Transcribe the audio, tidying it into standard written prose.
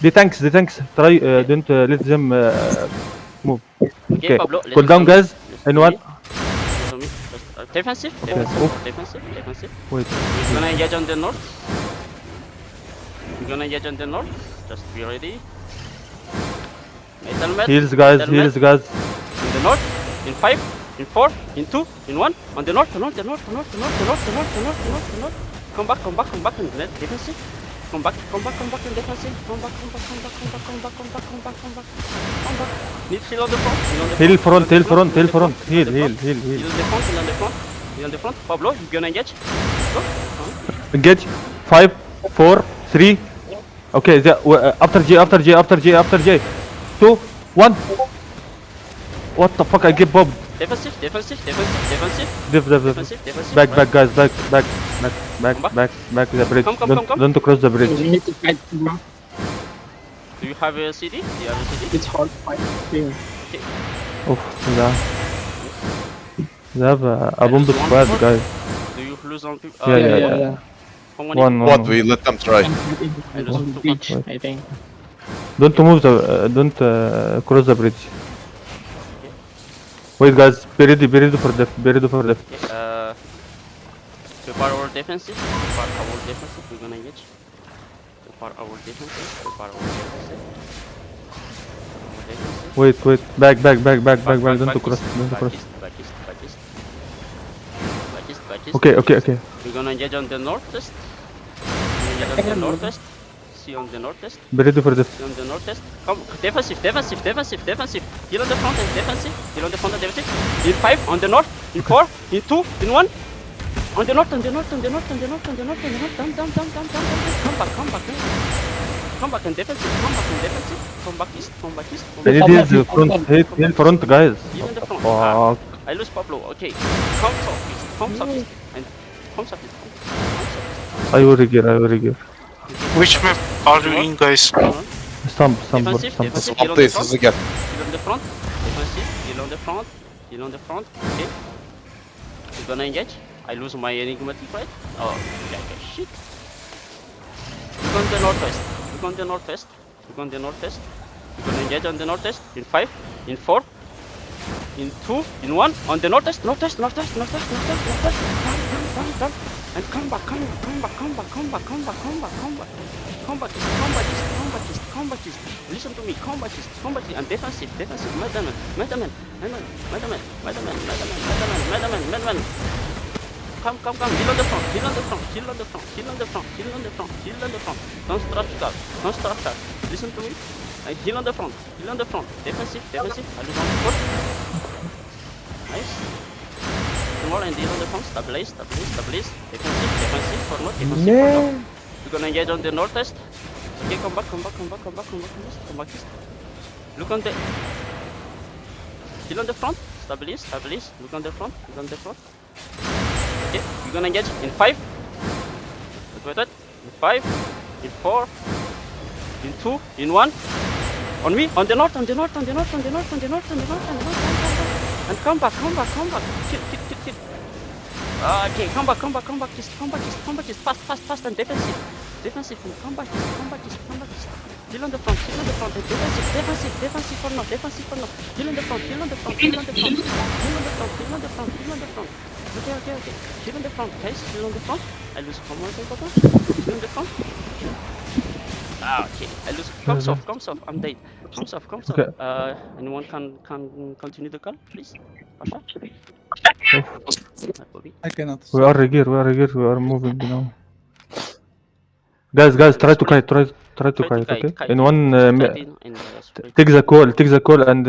The tanks. Try don't let them move. Okay, Okay. Pablo. Cool down, guys. Listen In to one. me. Listen to me. Just, defensive. Okay. Defensive. Wait. We're gonna engage on the north. We're gonna engage on the north. Just be ready. Metal met. Heals, guys. Metal met. Heals, guys. In the north. In 5. In 4. In 2. In 1. On the north. The north. Come back. And defensive. Come back and defensive. Come back. Need heal on the front. Heal front. Heal. Heal Heal on the front. Pablo, you gonna engage? Go. Engage. 5, 4, 3. Okay. After J. 2, 1. What the fuck? I get bobbed. Defensive. Div. Defensive. Back, Right. guys. Back the bridge. Come. Don't cross the bridge. You need to fight, bro. Do you have a CD? It's hard fighting. Oof. They have a bomb squad, guys. Do you lose on people? Yeah. How many? One. What? We let them try. I'm fighting on the beach, I think. Don't move don't cross the bridge. Wait, guys. Be ready for def. Okay, prepare our defensive. We're gonna engage. Prepare our defensive. Wait. Back. Don't cross. Back east. Okay. We're gonna engage on the northwest. See on the northwest. Be ready for def. See on the northwest. Come, defensive. Heal on the front and defensive. In 5 on the north. In 4. In 2. In 1. On the north. Down. Come back and defensive. Come back east. I need heal front. Heal front, guys. Heal in the front. Fuck. I lose Pablo. Okay. Come southeast. And come southeast. I will gear. Which map are you in, guys? Stump. Defensive. Stop this hızlı gel. Heal on the front. Defensive. Heal on the front. Okay. We're gonna engage. I lose my enigmatic, right? Oh, okay. Shit. We're going to the northwest. We're gonna engage on the northwest. In 5. In 4. In 2. In 1. On the northwest. Down. And come back. Listen to me. Combat east. And defensive. Madman. Come. Heal on the front. Don't start. Listen to me. And heal on the front. Defensive. I lose on the front. Nice. More and heal on the front. Stabilize. Defensive for not. We're gonna engage on the northwest. Okay, come back east. Look on the. Heal on the front. Stabilize. Look on the front. Okay, we're gonna engage in 5. Wait. In 5. In 4. In 2. In 1. On me. On the north. And come back. Kill. Okay, come back east. Fast and defensive. And come back east. Heal on the front. And defensive for now. Heal on the front. Okay. Heal on the front, guys. I lose command. Heal on the front. Okay. I lose. Come soft. I'm dead. Come soft. Okay. Anyone can continue the call, please? Pasha? I cannot. We are gear. We are moving now. Guys, try to kite. Okay. In one. Take the call and.